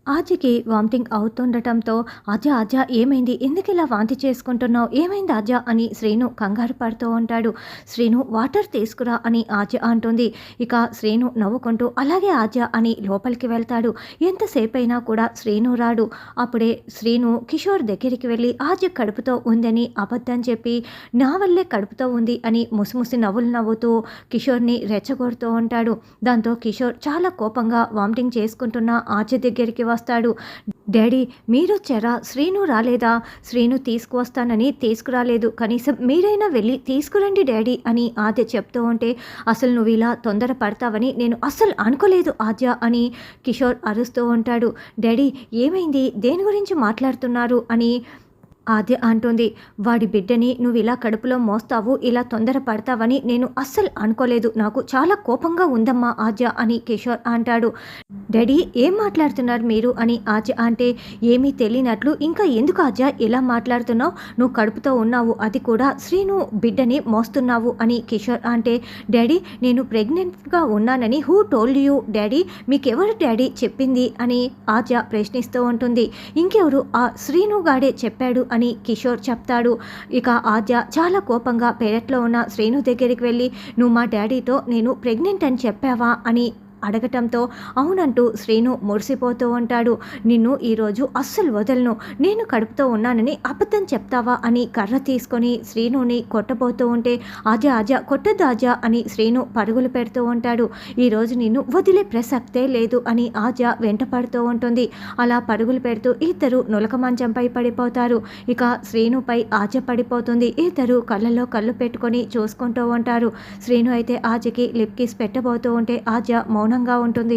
ఆజకి vomiting అవుతుండటంతో అజ ఏమైంది? ఎందుకిలా వాంతి చేసుకుంటున్నావు? ఏమైంది అజ? అని శ్రీను కంగారు పడుతూ ఉంటాడు. శ్రీను వాటర్ తీసుకురా అని ఆజ అంటుంది. ఇక శ్రీను నవ్వుకుంటూ అలాగే ఆజ అని లోపలికి వెళ్తాడు. ఎంతసేపైనా కూడా శ్రీను రాడు. అప్పుడే శ్రీను కిషోర్ దగ్గరికి వెళ్ళి ఆజ కడుపుతో ఉందని అబద్ధం చెప్పి నా వల్లే కడుపుతో ఉంది అని ముసిముసి నవ్వులు నవ్వుతూ కిషోర్ని రెచ్చగొడుతూ ఉంటాడు. దాంతో కిషోర్ చాలా కోపంగా వామిటింగ్ చేసుకుంటున్న ఆజ దగ్గరికి వస్తాడు. డాడీ మీరొచ్చారా? శ్రీను రాలేదా? శ్రీను తీసుకువస్తానని తీసుకురాలేదు. కనీసం మీరైనా వెళ్ళి తీసుకురండి డాడీ అని ఆద్య చెప్తూ ఉంటే అసలు నువ్వు ఇలా తొందర పడతావని నేను అస్సలు అనుకోలేదు ఆద్య అని కిషోర్ అరుస్తూ ఉంటాడు. డాడీ ఏమైంది? దేని గురించి మాట్లాడుతున్నారు అని ఆద్య అంటుంది. వాడి బిడ్డని నువ్వు ఇలా కడుపులో మోస్తావు, ఇలా తొందర పడతావని నేను అస్సలు అనుకోలేదు. నాకు చాలా కోపంగా ఉందమ్మా ఆద్య అని కిషోర్ అంటాడు. డాడీ ఏం మాట్లాడుతున్నారు మీరు అని ఆద్య అంటే ఏమీ తెలియనట్లు ఇంకా ఎందుకు ఆద్య ఇలా మాట్లాడుతున్నావు? నువ్వు కడుపుతో ఉన్నావు, అది కూడా శ్రీను బిడ్డని మోస్తున్నావు అని కిషోర్ అంటే డాడీ నేను ప్రెగ్నెంట్గా ఉన్నానని హూ టోల్డ్ యూ డాడీ? మీకెవరు డాడీ చెప్పింది అని ఆద్య ప్రశ్నిస్తూ ఉంటుంది. ఇంకెవరు? ఆ శ్రీను గాడే చెప్పాడు అని కిషోర్ చెప్తాడు. ఇక ఆద్య చాలా కోపంగా పెరట్లో ఉన్న శ్రీను దగ్గరికి వెళ్ళి నువ్వు మా డాడీతో నేను ప్రెగ్నెంట్ అని చెప్పావా అని అడగటంతో అవునంటూ శ్రీను మురిసిపోతూ ఉంటాడు. నిన్ను ఈరోజు అస్సలు వదలను, నేను కడుపుతో ఉన్నానని అబద్ధం చెప్తావా అని కర్ర తీసుకొని శ్రీనుని కొట్టబోతూ ఉంటే ఆజ కొట్టద్దు ఆజ అని శ్రీను పరుగులు పెడుతూ ఉంటాడు. ఈరోజు నిన్ను వదిలే ప్రసక్తే లేదు అని ఆజ వెంట పడుతూ ఉంటుంది. అలా పరుగులు పెడుతూ ఇద్దరు నులక మంచంపై పడిపోతారు. ఇక శ్రీనుపై ఆజ పడిపోతుంది. ఇద్దరు కళ్ళల్లో కళ్ళు పెట్టుకొని చూసుకుంటూ ఉంటారు. శ్రీను అయితే ఆజకి లిప్ కిస్ పెట్టబోతూ ఉంటే ఆజ మౌనంగా ఉంటుంది.